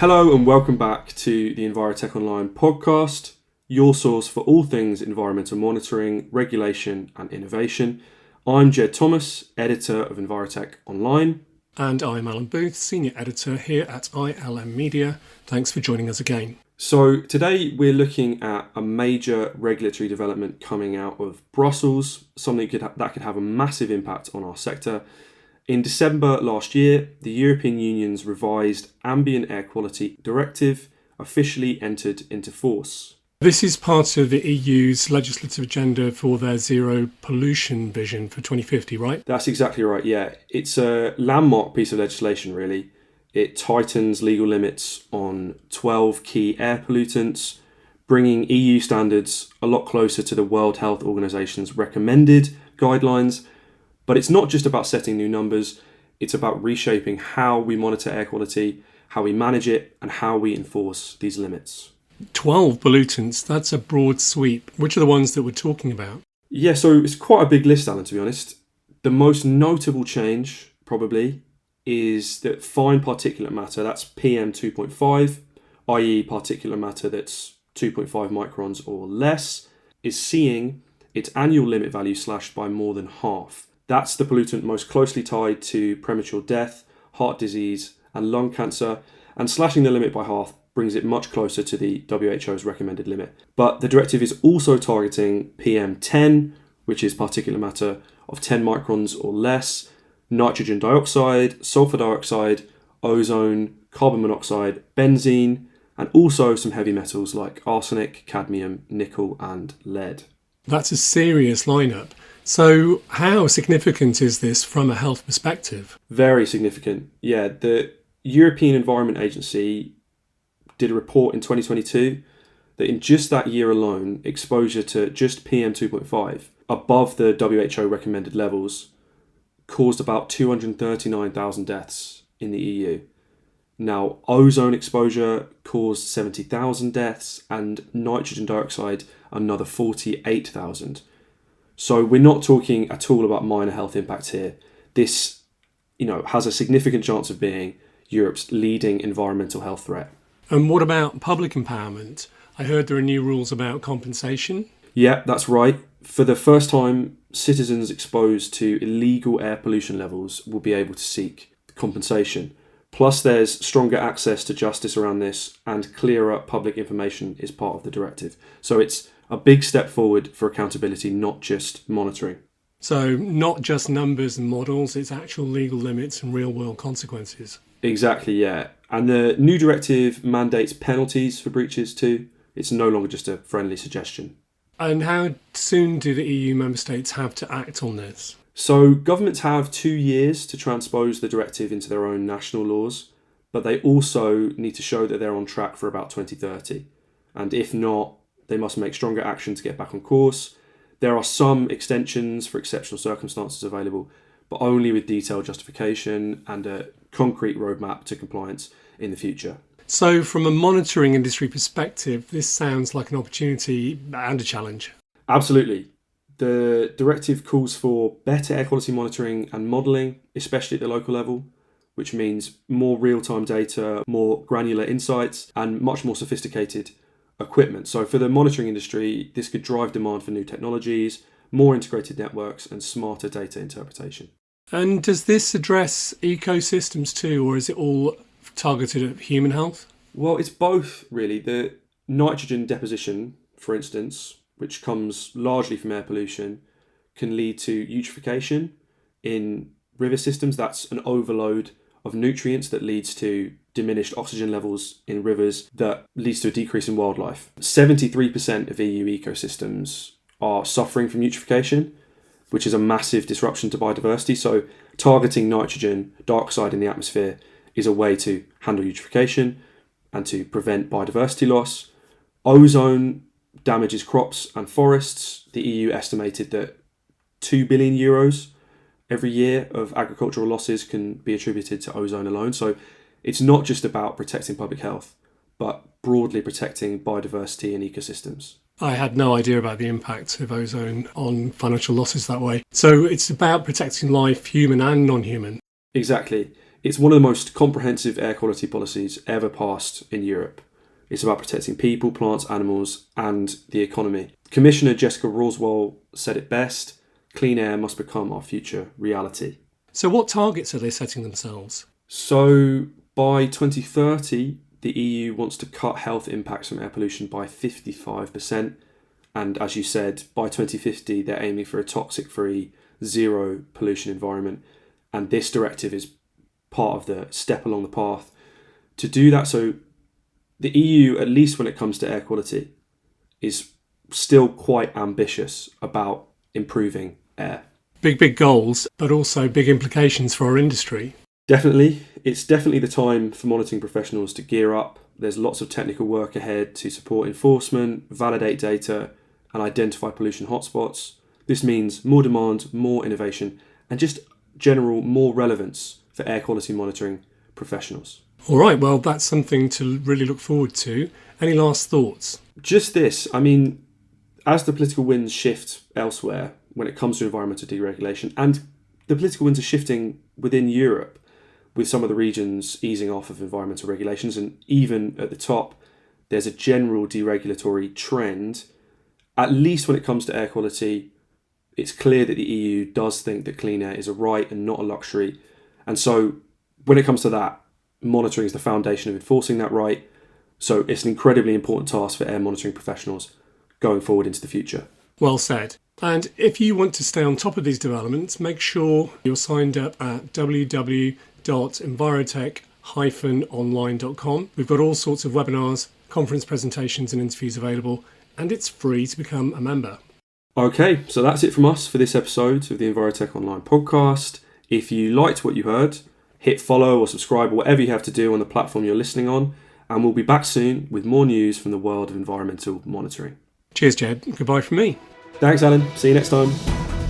Hello and welcome back to the EnvirotechOnline podcast, your source for all things environmental monitoring, regulation and innovation. I'm Jed Thomas, editor of EnvirotechOnline. And I'm Alan Booth, senior editor here at ILM Media. Thanks for joining us again. So today we're looking at a major regulatory development coming out of Brussels, something that could have a massive impact on our sector. In December last year, the European Union's revised Ambient Air Quality Directive officially entered into force. This is part of the EU's legislative agenda for their zero pollution vision for 2050, right? That's exactly right, yeah. It's a landmark piece of legislation, really. It tightens legal limits on 12 key air pollutants, bringing EU standards a lot closer to the World Health Organization's recommended guidelines. But it's not just about setting new numbers, it's about reshaping how we monitor air quality, how we manage it, and how we enforce these limits. 12 pollutants, that's a broad sweep. Which are the ones that we're talking about? Yeah, so it's quite a big list, Alan, to be honest. The most notable change, probably, is that fine particulate matter, that's PM 2.5, i.e. particulate matter that's 2.5 microns or less, is seeing its annual limit value slashed by more than half. That's the pollutant most closely tied to premature death, heart disease, and lung cancer, and slashing the limit by half brings it much closer to the WHO's recommended limit. But the directive is also targeting PM10, which is particulate matter of 10 microns or less, nitrogen dioxide, sulfur dioxide, ozone, carbon monoxide, benzene, and also some heavy metals like arsenic, cadmium, nickel, and lead. That's a serious lineup. So how significant is this from a health perspective? Very significant. Yeah, the European Environment Agency did a report in 2022 that in just that year alone, exposure to just PM 2.5 above the WHO recommended levels caused about 239,000 deaths in the EU. Now, ozone exposure caused 70,000 deaths and nitrogen dioxide another 48,000. So we're not talking at all about minor health impacts here. This, has a significant chance of being Europe's leading environmental health threat. And what about public empowerment? I heard there are new rules about compensation. Yeah, that's right. For the first time, citizens exposed to illegal air pollution levels will be able to seek compensation. Plus, there's stronger access to justice around this, and clearer public information is part of the directive. So it's a big step forward for accountability, not just monitoring. So not just numbers and models, it's actual legal limits and real-world consequences. Exactly, yeah. And the new directive mandates penalties for breaches too. It's no longer just a friendly suggestion. And how soon do the EU member states have to act on this? So governments have 2 years to transpose the directive into their own national laws, but they also need to show that they're on track for about 2030. And if not, they must make stronger action to get back on course. There are some extensions for exceptional circumstances available, but only with detailed justification and a concrete roadmap to compliance in the future. So from a monitoring industry perspective, this sounds like an opportunity and a challenge. Absolutely. The directive calls for better air quality monitoring and modelling, especially at the local level, which means more real-time data, more granular insights, and much more sophisticated equipment. So for the monitoring industry, this could drive demand for new technologies, more integrated networks, and smarter data interpretation. And does this address ecosystems too, or is it all targeted at human health? Well, it's both, really. The nitrogen deposition, for instance, which comes largely from air pollution, can lead to eutrophication in river systems. That's an overload of nutrients that leads to diminished oxygen levels in rivers that leads to a decrease in wildlife. 73% of EU ecosystems are suffering from eutrophication, which is a massive disruption to biodiversity. So targeting nitrogen dioxide in the atmosphere is a way to handle eutrophication and to prevent biodiversity loss. Ozone damages crops and forests. The EU estimated that €2 billion every year of agricultural losses can be attributed to ozone alone. So it's not just about protecting public health, but broadly protecting biodiversity and ecosystems. I had no idea about the impact of ozone on financial losses that way. So it's about protecting life, human and non-human. Exactly. It's one of the most comprehensive air quality policies ever passed in Europe. It's about protecting people, plants, animals, and the economy. Commissioner Jessica Roswell said it best: clean air must become our future reality. So what targets are they setting themselves? So by 2030, the EU wants to cut health impacts from air pollution by 55%. And as you said, by 2050, they're aiming for a toxic-free, zero pollution environment. And this directive is part of the step along the path to do that. So the EU, at least when it comes to air quality, is still quite ambitious about improving air. Big goals, but also big implications for our industry. Definitely. It's definitely the time for monitoring professionals to gear up. There's lots of technical work ahead to support enforcement, validate data, and identify pollution hotspots. This means more demand, more innovation, and just general more relevance for air quality monitoring professionals. All right, well, that's something to really look forward to. Any last thoughts? Just this, I mean, as the political winds shift elsewhere when it comes to environmental deregulation, and the political winds are shifting within Europe, with some of the regions easing off of environmental regulations, and even at the top, there's a general deregulatory trend. At least when it comes to air quality, it's clear that the EU does think that clean air is a right and not a luxury. And so when it comes to that, monitoring is the foundation of enforcing that right. So it's an incredibly important task for air monitoring professionals going forward into the future. Well said. And if you want to stay on top of these developments, make sure you're signed up at www.EnvirotechOnline.com. We've got all sorts of webinars, conference presentations and interviews available, and it's free to become a member. Okay, so that's it from us for this episode of the Envirotech Online podcast. If you liked what you heard, hit follow or subscribe or whatever you have to do on the platform you're listening on, and we'll be back soon with more news from the world of environmental monitoring. Cheers, Jed. Goodbye from me. Thanks, Alan. See you next time.